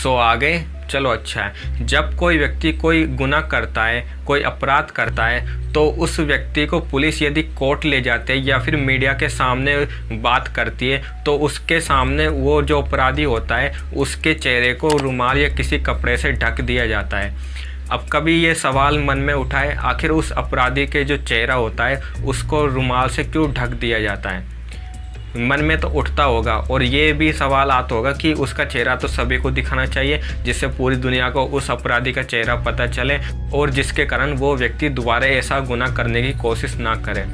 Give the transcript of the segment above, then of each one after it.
सो आगे चलो अच्छा है। जब कोई व्यक्ति कोई गुनाह करता है, कोई अपराध करता है, तो उस व्यक्ति को पुलिस यदि कोर्ट ले जाते हैं या फिर मीडिया के सामने बात करती है, तो उसके सामने वो जो अपराधी होता है उसके चेहरे को रुमाल या किसी कपड़े से ढक दिया जाता है। अब कभी ये सवाल मन में उठा है, आखिर उस अपराधी के जो चेहरा होता है उसको रुमाल से क्यों ढक दिया जाता है? मन में तो उठता होगा, और ये भी सवाल आता होगा कि उसका चेहरा तो सभी को दिखाना चाहिए, जिससे पूरी दुनिया को उस अपराधी का चेहरा पता चले और जिसके कारण वो व्यक्ति दोबारा ऐसा गुनाह करने की कोशिश ना करे।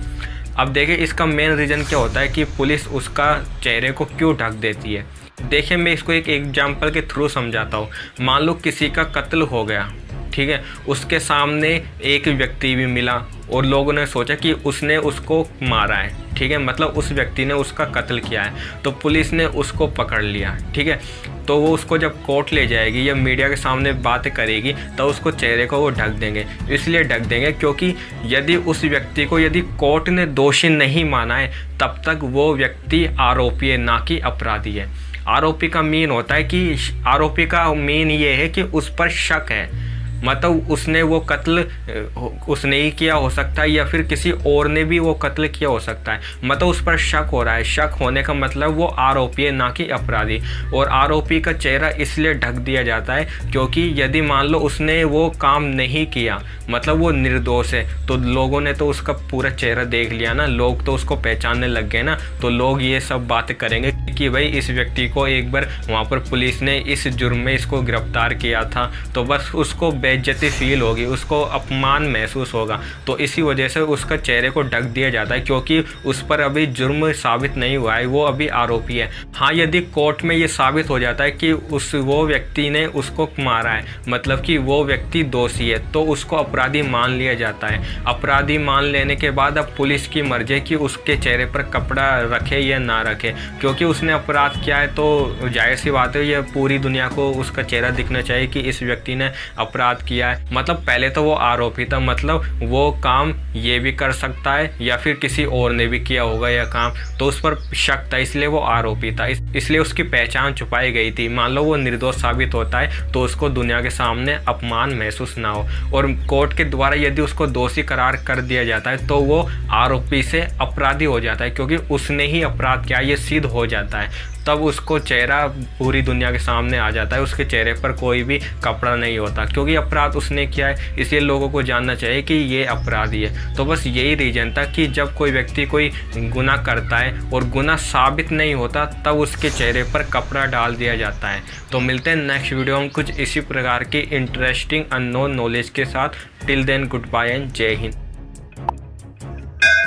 अब देखिए इसका मेन रीज़न क्या होता है कि पुलिस उसका चेहरे को क्यों ढक देती है। देखिए मैं इसको एक एग्जाम्पल के थ्रू समझाता हूँ। मान लो किसी का कत्ल हो गया, ठीक है, उसके सामने एक व्यक्ति भी मिला और लोगों ने सोचा कि उसने उसको मारा है, ठीक है, मतलब उस व्यक्ति ने उसका कत्ल किया है, तो पुलिस ने उसको पकड़ लिया, ठीक है। तो वो उसको जब कोर्ट ले जाएगी या मीडिया के सामने बात करेगी तो उसको चेहरे को वो ढक देंगे। इसलिए ढक देंगे क्योंकि यदि उस व्यक्ति को यदि कोर्ट ने दोषी नहीं माना है तब तक वो व्यक्ति आरोपी है, ना कि अपराधी है। आरोपी का मीन होता है कि आरोपी का मीन ये है कि उस पर शक है, मतलब उसने वो कत्ल उसने ही किया हो सकता है या फिर किसी और ने भी वो कत्ल किया हो सकता है, मतलब उस पर शक हो रहा है। शक होने का मतलब वो आरोपी है, ना कि अपराधी। और आरोपी का चेहरा इसलिए ढक दिया जाता है क्योंकि यदि मान लो उसने वो काम नहीं किया, मतलब वो निर्दोष है, तो लोगों ने तो उसका पूरा चेहरा देख लिया ना, लोग तो उसको पहचानने लग गए ना, तो लोग ये सब बातें करेंगे कि भाई इस व्यक्ति को एक बार वहाँ पर पुलिस ने इस जुर्म में इसको गिरफ्तार किया था, तो बस उसको बेइज्जती फील होगी, उसको अपमान महसूस होगा। तो इसी वजह से उसका चेहरे को ढक दिया जाता है क्योंकि उस पर अभी जुर्म साबित नहीं हुआ है, वो अभी आरोपी है। हाँ, यदि कोर्ट में ये साबित हो जाता है कि वो व्यक्ति ने उसको मारा है, मतलब कि वो व्यक्ति दोषी है, तो उसको अपराधी मान लिया जाता है। अपराधी मान लेने के बाद अब पुलिस की मर्जी है कि उसके चेहरे पर कपड़ा रखे या ना रखे, क्योंकि उसने अपराध किया है तो जाहिर सी बात है ये पूरी दुनिया को उसका चेहरा दिखना चाहिए कि इस व्यक्ति ने अपराध किया है। मतलब पहले तो वो आरोपी था, मतलब वो काम ये भी कर सकता है या फिर किसी और ने भी किया होगा यह काम, तो उस पर शक था, इसलिए वो आरोपी था, इसलिए उसकी पहचान छुपाई गई थी। मान लो वो निर्दोष साबित होता है तो उसको दुनिया के सामने अपमान महसूस ना हो, और कोर्ट के द्वारा यदि उसको दोषी करार कर दिया जाता है तो वो आरोपी से अपराधी हो जाता है क्योंकि उसने ही अपराध किया, ये सिद्ध हो जाता है। तब उसको चेहरा पूरी दुनिया के सामने आ जाता है, उसके चेहरे पर कोई भी कपड़ा नहीं होता क्योंकि अपराध उसने किया है, इसलिए लोगों को जानना चाहिए कि ये अपराधी है। तो बस यही रीज़न था कि जब कोई व्यक्ति कोई गुनाह करता है और गुनाह साबित नहीं होता तब उसके चेहरे पर कपड़ा डाल दिया जाता है। तो मिलते हैं नेक्स्ट वीडियो में कुछ इसी प्रकार की इंटरेस्टिंग अननोन नॉलेज के साथ। Till then good bye and जय हिंद।